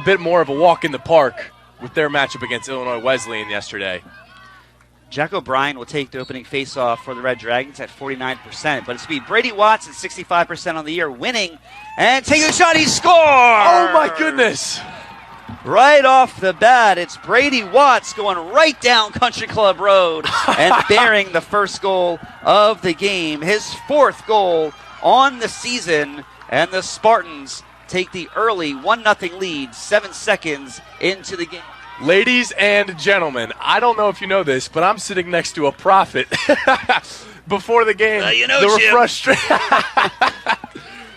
A bit more of a walk in the park with their matchup against Illinois Wesleyan yesterday. Jack Obrien will take the opening faceoff for the Red Dragons at 49%, but it's be Brady Watts at 65% on the year, winning and taking a shot. He scores! Oh my goodness! Right off the bat, it's Brady Watts going right down Country Club Road and bearing the first goal of the game, his fourth goal on the season, and the Spartans take the early 1-0 lead 7 seconds into the game. Ladies and gentlemen, I don't know if you know this, but I'm sitting next to a prophet. Before the game,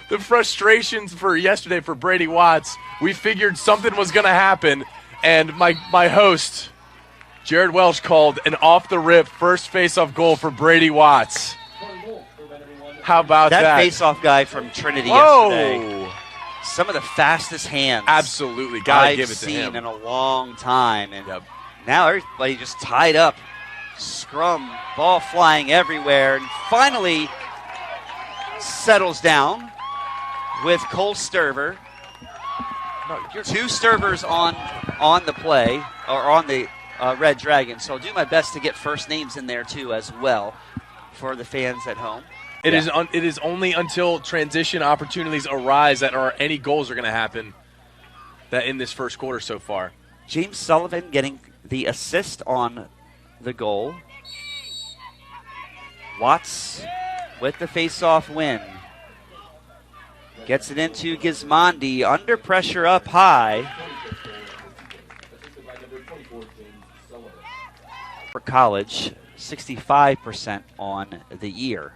the frustrations for yesterday for Brady Watts, we figured something was going to happen, and my host, Jared Welch, called an off-the-rip first face-off goal for Brady Watts. How about that? That face-off guy from Trinity yesterday. Some of the fastest hands absolutely gotta give it to him him in a long time, and now everybody just tied up, scrum, ball flying everywhere, and finally settles down with Cole Sturver. Two Sturvers on the play, or on the Red Dragon, so I'll do my best to get first names in there too as well for the fans at home. It is only until transition opportunities arise that any goals are going to happen that in this first quarter so far. James Sullivan getting the assist on the goal. Watts with the face-off win. Gets it into Gismondi, under pressure up high. For college, 65% on the year.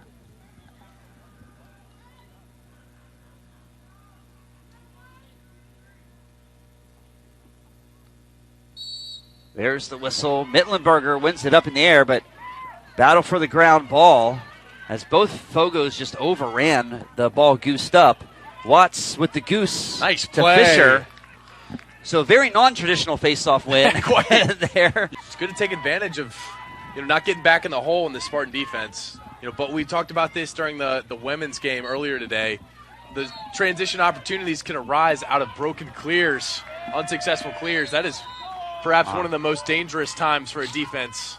There's the whistle. Miltenberger wins it up in the air, but battle for the ground ball as both Fogos just overran the ball goosed up. Watts with the goose nice to play. Fisher. So a very non-traditional face-off win there. It's good to take advantage of not getting back in the hole in the Spartan defense. But we talked about this during the women's game earlier today. The transition opportunities can arise out of broken clears, unsuccessful clears. That is perhaps one of the most dangerous times for a defense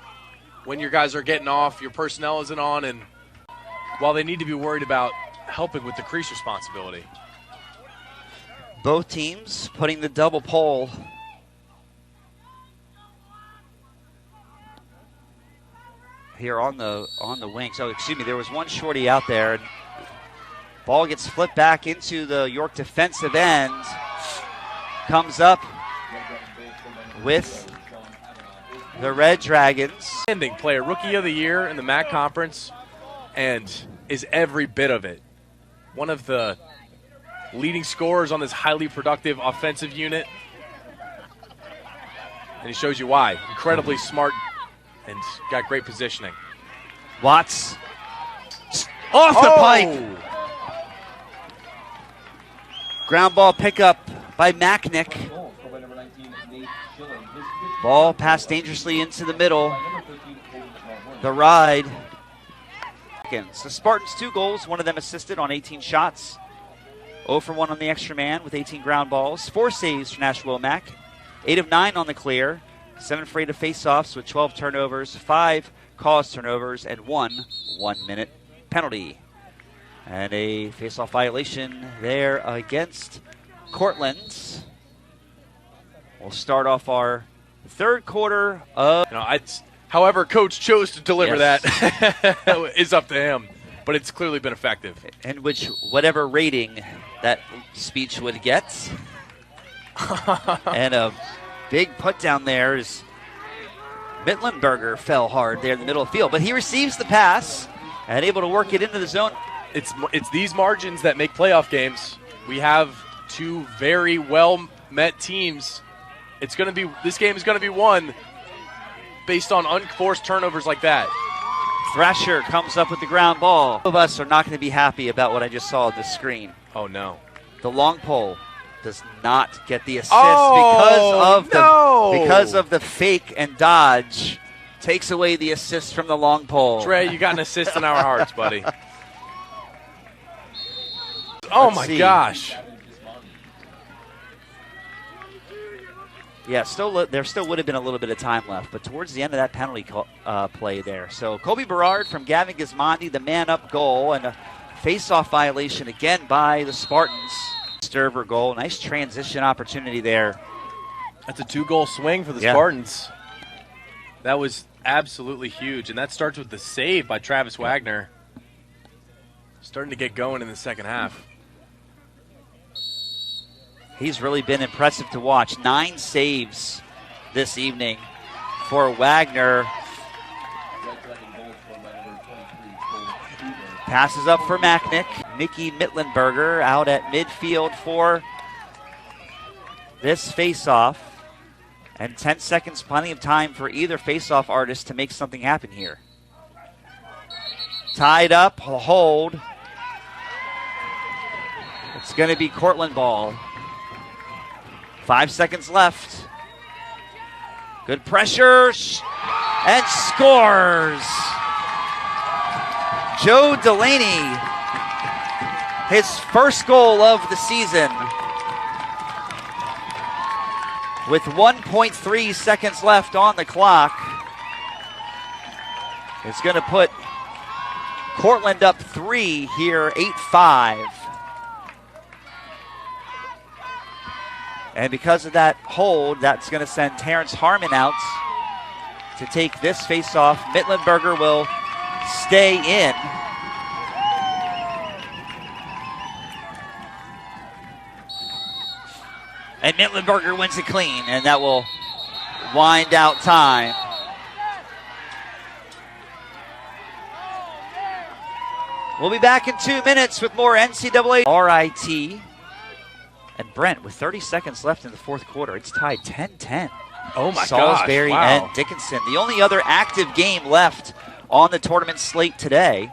when your guys are getting off, your personnel isn't on, and while they need to be worried about helping with the crease responsibility. Both teams putting the double pole here on the wing. So excuse me, there was one shorty out there, and ball gets flipped back into the York defensive end. Comes up with the Red Dragons. Player Rookie of the Year in the MAC Conference, and is every bit of it. One of the leading scorers on this highly productive offensive unit. And he shows you why. Incredibly smart and got great positioning. Watts off the pipe. Ground ball pickup by Macknick. Ball passed dangerously into the middle. The ride. The Spartans 2 goals, one of them assisted on 18 shots. 0 for 1 on the extra man with 18 ground balls. 4 saves for Nash Womack. 8 of 9 on the clear. 7 for 8 of face-offs with 12 turnovers. 5 caused turnovers and 1 1-minute penalty. And a face-off violation there against Cortland. We'll start off our third quarter of... however Coach chose to deliver that is up to him, but it's clearly been effective. And whatever rating that speech would get. And a big put down there is Miltenberger fell hard there in the middle of the field, but he receives the pass and able to work it into the zone. It's these margins that make playoff games. We have two very well-met teams. This game is going to be won based on unforced turnovers like that. Thrasher comes up with the ground ball. Both of us are not going to be happy about what I just saw on the screen. Oh, no. The long pole does not get the assist because of the fake and dodge. Takes away the assist from the long pole. Trey, you got an assist in our hearts, buddy. Oh, my gosh. Yeah, there still would have been a little bit of time left, but towards the end of that penalty play there. So Kobe Berard from Gavin Gismondi, the man-up goal, and a face-off violation again by the Spartans. Sturver goal, nice transition opportunity there. That's a 2-goal swing for the Spartans. That was absolutely huge, and that starts with the save by Travis Wagner. Starting to get going in the second half. He's really been impressive to watch. 9 saves this evening for Wagner. Passes up for Macknick. Nicky Miltenberger out at midfield for this faceoff. And 10 seconds, plenty of time for either faceoff artist to make something happen here. Tied up, a hold. It's going to be Cortland ball. 5 seconds left. Good pressure and scores. Joe Delaney, his first goal of the season. With 1.3 seconds left on the clock. It's going to put Cortland up 3 here, 8-5. And because of that hold, that's going to send Terence Harmon out to take this faceoff. Miltenberger will stay in. And Miltenberger wins it clean, and that will wind out time. We'll be back in 2 minutes with more NCAA RIT. And Brent, with 30 seconds left in the fourth quarter, it's tied 10-10. Oh, my gosh. Salisbury Wow. and Dickinson. The only other active game left on the tournament slate today.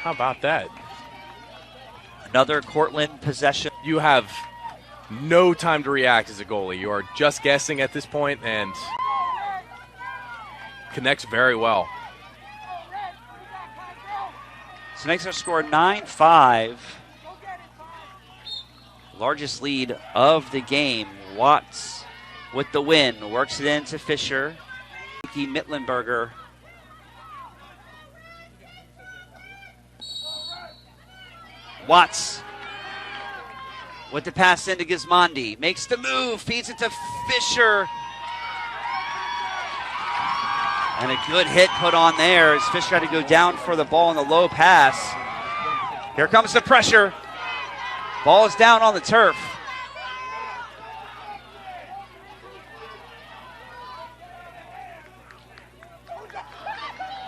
How about that? Another Cortland possession. You have no time to react as a goalie. You are just guessing at this point and connects very well. So makes our score 9-5. Largest lead of the game. Watts with the win. Works it into Fisher. Nicky Miltenberger. Watts with the pass into Gismondi. Makes the move. Feeds it to Fisher. And a good hit put on there as Fisher had to go down for the ball in the low pass. Here comes the pressure. Ball is down on the turf.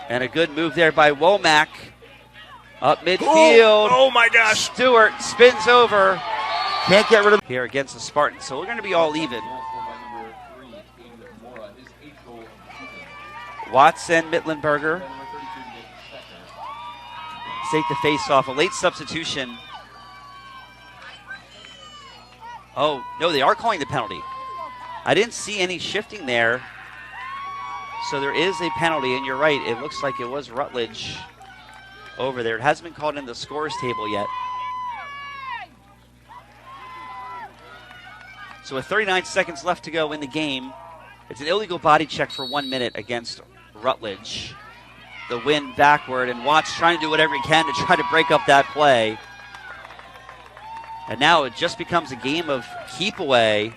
And a good move there by Womack. Up midfield. Oh my gosh. Stewart spins over. Can't get rid of here against the Spartans. So we're going to be all even. Watts and Miltenberger take the face-off. A late substitution. Oh, no, they are calling the penalty. I didn't see any shifting there. So there is a penalty, and you're right. It looks like it was Rutledge over there. It hasn't been called in the scores table yet. So with 39 seconds left to go in the game, it's an illegal body check for 1 minute against Rutledge. The win backward, and Watts trying to do whatever he can to try to break up that play. And now it just becomes a game of keep away.